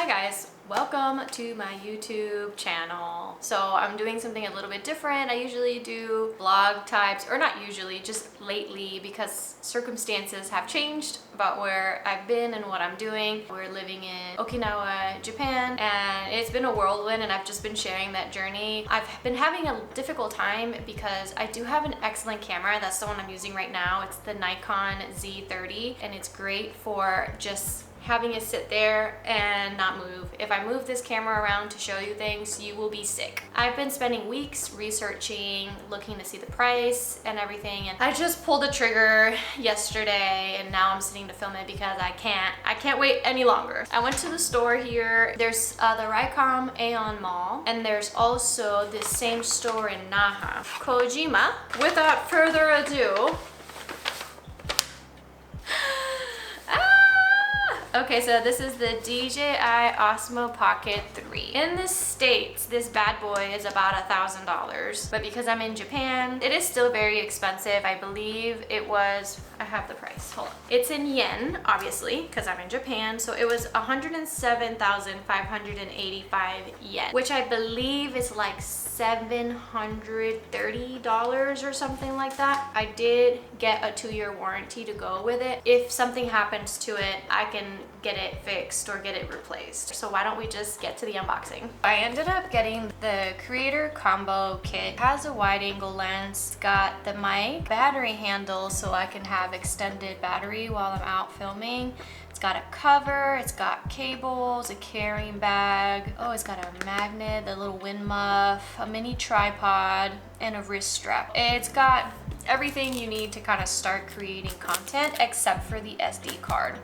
Hi guys, welcome to my YouTube channel. So I'm doing something a little bit different. I usually do vlog types, or not usually, just lately because circumstances have changed about where I've been and what I'm doing. We're living in Okinawa, Japan, and it's been a whirlwind and I've just been sharing that journey. I've been having a difficult time because I do have an excellent camera. That's the one I'm using right now. It's the Nikon Z30 and it's great for just having it sit there and not move. If I move this camera around to show you things, you will be sick. I've been spending weeks researching, looking to see the price and everything, and I just pulled the trigger yesterday and now I'm sitting to film it because I can't wait any longer. I went to the store here. There's the Raycom Aeon Mall, and there's also this same store in Naha, Kojima. Without further ado, okay, so this is the DJI Osmo Pocket 3. In the States, this bad boy is about $1,000, but because I'm in Japan, it is still very expensive. I believe it was, I have the price, hold on. It's in yen, obviously, because I'm in Japan, so it was 107,585 yen, which I believe is like $730 or something like that. I did get a 2-year warranty to go with it. If something happens to it, I can get it fixed or get it replaced. So why don't we just get to the unboxing? I ended up getting the creator combo kit. It has a wide angle lens, got the mic, battery handle so I can have extended battery while I'm out filming. It's got a cover, it's got cables, a carrying bag. Oh, it's got a magnet, the little wind muff, a mini tripod, and a wrist strap. It's got everything you need to kind of start creating content except for the SD card.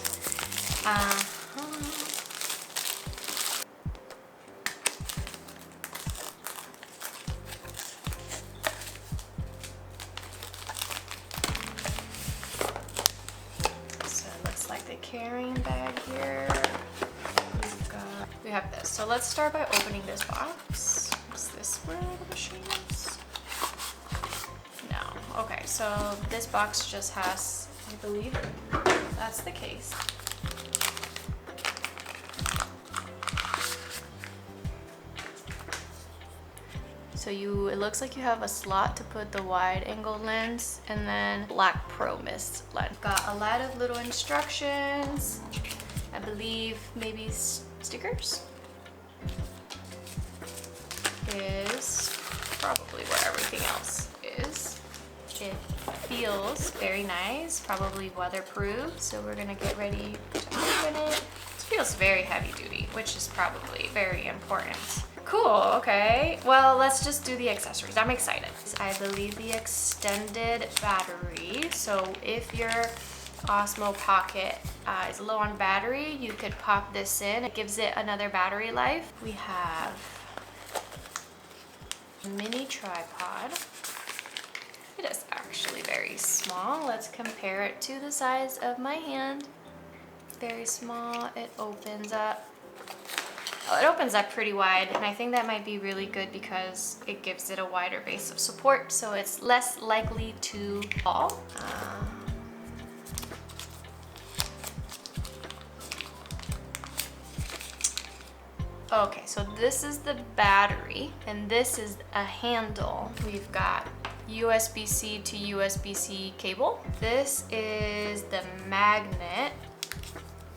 So it looks like the carrying bag here. We have this. So let's start by opening this box. Is this where the machine is? No. Okay, so this box just has, I believe, that's the case. So it looks like you have a slot to put the wide angle lens and then black pro mist lens. Got a lot of little instructions. I believe maybe stickers is probably where everything else is. It feels very nice, probably weatherproof. So we're gonna get ready to open it. It feels very heavy duty, which is probably very important. Cool, okay. Well, let's just do the accessories. I'm excited. I believe the extended battery. So if your Osmo Pocket is low on battery, you could pop this in. It gives it another battery life. We have a mini tripod. It is actually very small. Let's compare it to the size of my hand. Very small. It opens up. Oh, it opens up pretty wide, and I think that might be really good because it gives it a wider base of support, so it's less likely to fall. Okay, so this is the battery, and this is a handle. We've got USB-C to USB-C cable. This is the magnet.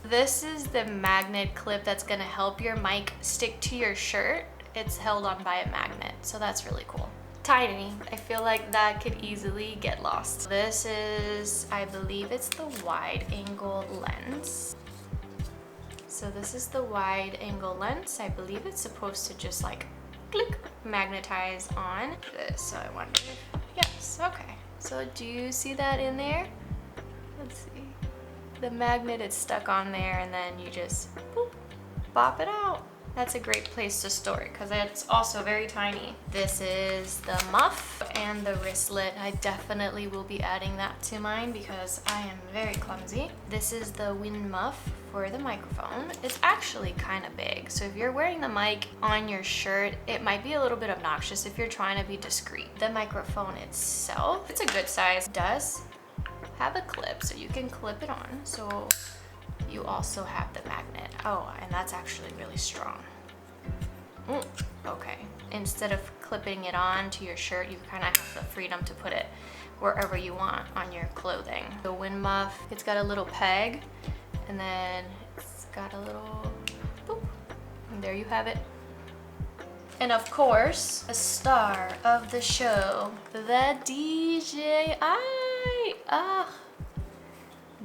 This is the magnet clip that's gonna help your mic stick to your shirt. It's held on by a magnet, so that's really cool. Tiny. I feel like that could easily get lost. This is, I believe it's the wide angle lens. So this is the wide angle lens. I believe it's supposed to just like click, magnetize on this. So I wonder if, yes, okay. So do you see that in there? Let's see. The magnet is stuck on there and then you just boop, pop it out. That's a great place to store it because it's also very tiny. This is the muff and the wristlet. I definitely will be adding that to mine because I am very clumsy. This is the wind muff for the microphone. It's actually kind of big. So if you're wearing the mic on your shirt, it might be a little bit obnoxious if you're trying to be discreet. The microphone itself, it's a good size. It does have a clip so you can clip it on. So you also have the magnet. Oh, and that's actually really strong. Okay. Instead of clipping it on to your shirt, you kind of have the freedom to put it wherever you want on your clothing. The wind muff, it's got a little peg, and then it's got a little boop, and there you have it. And of course, the star of the show, the DJI.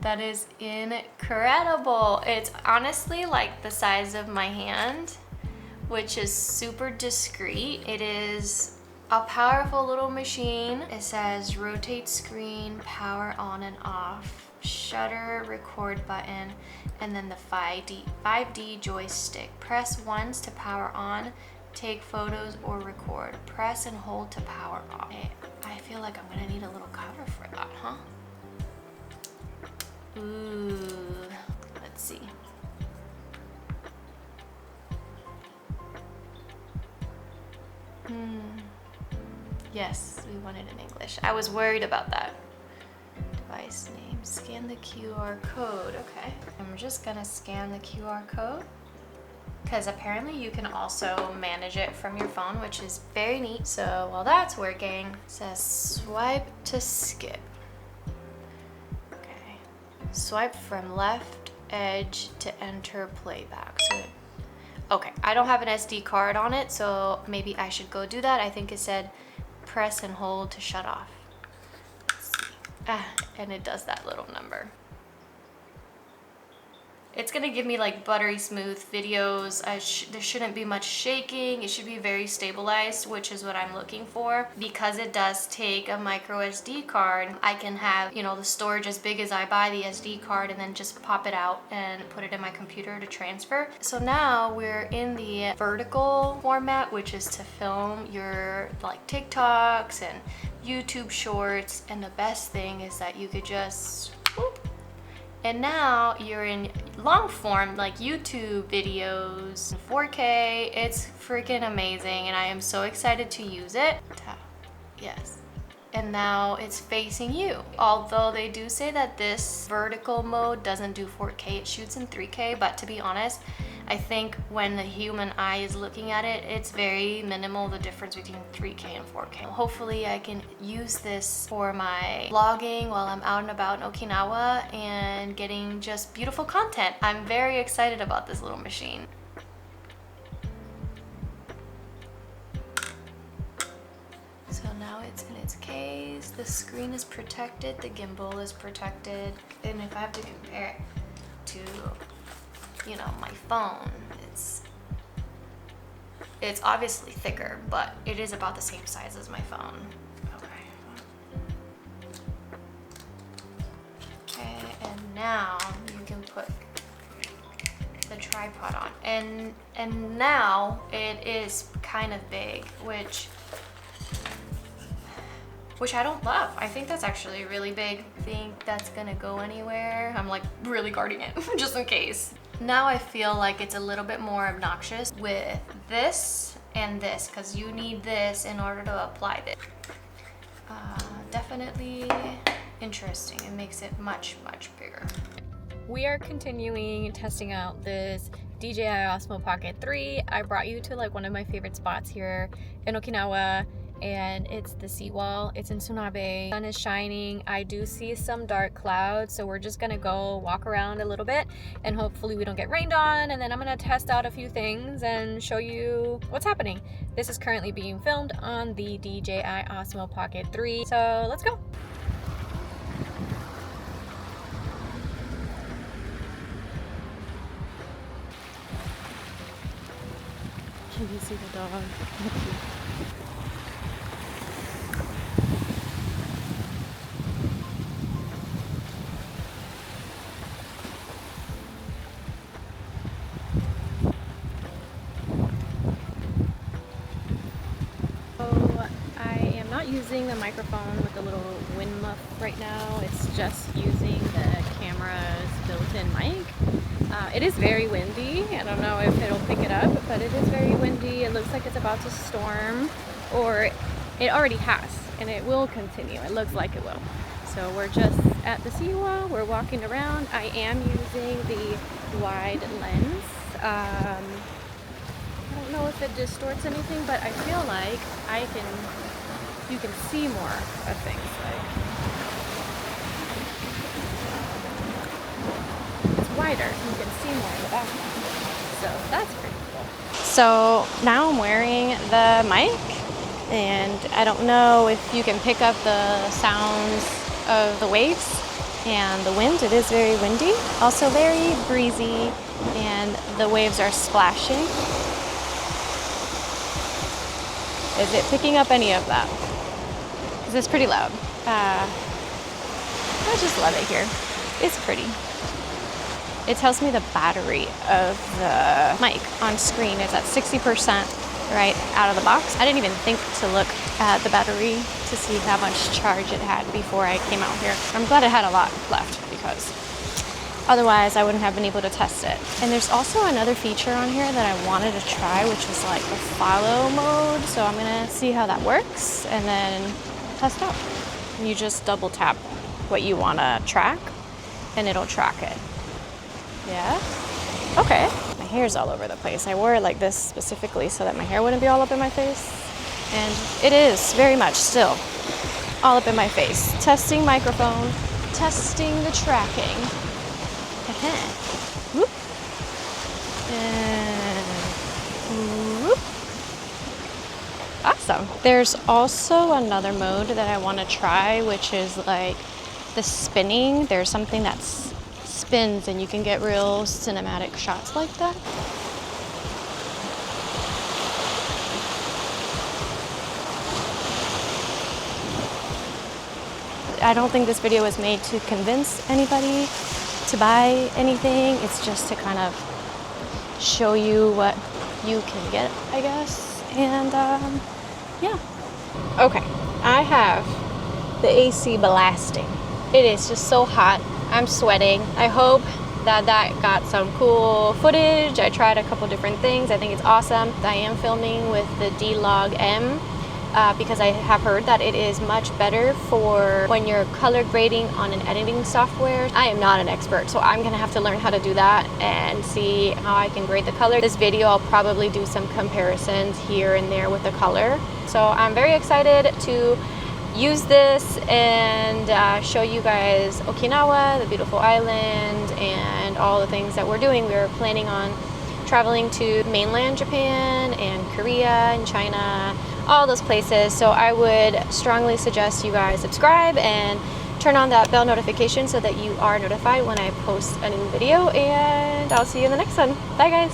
That is incredible. It's honestly like the size of my hand, which is super discreet. It is a powerful little machine. It says rotate screen, power on and off, shutter, record button, and then the 5D joystick. Press once to power on, take photos or record. Press and hold to power off. I feel like I'm gonna need a little cover for that, huh? Ooh, let's see. Yes, we want it in English. I was worried about that. Device name, scan the QR code. Okay, I'm just gonna scan the QR code because apparently you can also manage it from your phone, which is very neat. So while that's working, it says swipe to skip. Okay, swipe from left edge to enter playback. So, okay, I don't have an SD card on it, so maybe I should go do that. I think it said press and hold to shut off. Let's see. And it does that little number. It's gonna give me like buttery smooth videos. There shouldn't be much shaking. It should be very stabilized, which is what I'm looking for. Because it does take a micro SD card, I can have, you know, the storage as big as I buy the SD card and then just pop it out and put it in my computer to transfer. So now we're in the vertical format, which is to film your like TikToks and YouTube shorts. And the best thing is that you could just whoop, and now you're in long form, like YouTube videos, 4K. It's freaking amazing, and I am so excited to use it. Yes. And now it's facing you. Although they do say that this vertical mode doesn't do 4K, it shoots in 3K, but to be honest, I think when the human eye is looking at it, it's very minimal, the difference between 3K and 4K. Hopefully I can use this for my vlogging while I'm out and about in Okinawa and getting just beautiful content. I'm very excited about this little machine. So now it's in its case, the screen is protected, the gimbal is protected, and if I have to compare it to, you know, my phone, it's obviously thicker, but it is about the same size as my phone. Okay, and now you can put the tripod on, and now it is kind of big, which I don't love. I think that's actually really big. I think that's gonna go anywhere. I'm like really guarding it just in case. Now I feel like it's a little bit more obnoxious with this and this, because you need this in order to apply this. Definitely interesting. It makes it much, much bigger. We are continuing testing out this DJI Osmo Pocket 3. I brought you to like one of my favorite spots here in Okinawa, and it's the seawall. It's in Tsunabe. Sun is shining. I do see some dark clouds, so we're just gonna go walk around a little bit and hopefully we don't get rained on, and then I'm gonna test out a few things and show you what's happening. This is currently being filmed on the DJI Osmo Pocket 3, so let's go. Can you see the dog? Using the microphone with the little wind muff right now. It's just using the camera's built-in mic. It is very windy. I don't know if it'll pick it up, but it is very windy. It looks like it's about to storm, or it already has, and it will continue. It looks like it will. So we're just at the Siwa, we're walking around. I am using the wide lens. I don't know if it distorts anything, but I feel like you can see more of things. Like, it's wider, you can see more in the background. So that's pretty cool. So now I'm wearing the mic, and I don't know if you can pick up the sounds of the waves and the wind. It is very windy, also very breezy, and the waves are splashing. Is it picking up any of that? Because it's pretty loud. I just love it here. It's pretty. It tells me the battery of the mic on screen is at 60% right out of the box. I didn't even think to look at the battery to see how much charge it had before I came out here. I'm glad it had a lot left, because otherwise I wouldn't have been able to test it. And there's also another feature on here that I wanted to try, which is like the follow mode. So I'm gonna see how that works and then test out. You just double tap what you wanna track and it'll track it. Yeah? Okay. My hair's all over the place. I wore it like this specifically so that my hair wouldn't be all up in my face. And it is very much still all up in my face. Testing microphone, testing the tracking. Whoop. And whoop. Awesome. There's also another mode that I want to try, which is like the spinning. There's something that spins and you can get real cinematic shots like that. I don't think this video was made to convince anybody to buy anything. It's just to kind of show you what you can get, I guess. And yeah. Okay, I have the AC blasting. It is just so hot. I'm sweating. I hope that got some cool footage. I tried a couple different things. I think it's awesome. I am filming with the D-Log M. Because I have heard that it is much better for when you're color grading on an editing software. I am not an expert, so I'm gonna have to learn how to do that and see how I can grade the color. This video, I'll probably do some comparisons here and there with the color. So I'm very excited to use this and show you guys Okinawa, the beautiful island, and all the things that we're doing. We're planning on traveling to mainland Japan and Korea and China, all those places. So I would strongly suggest you guys subscribe and turn on that bell notification so that you are notified when I post a new video, and I'll see you in the next one. Bye guys.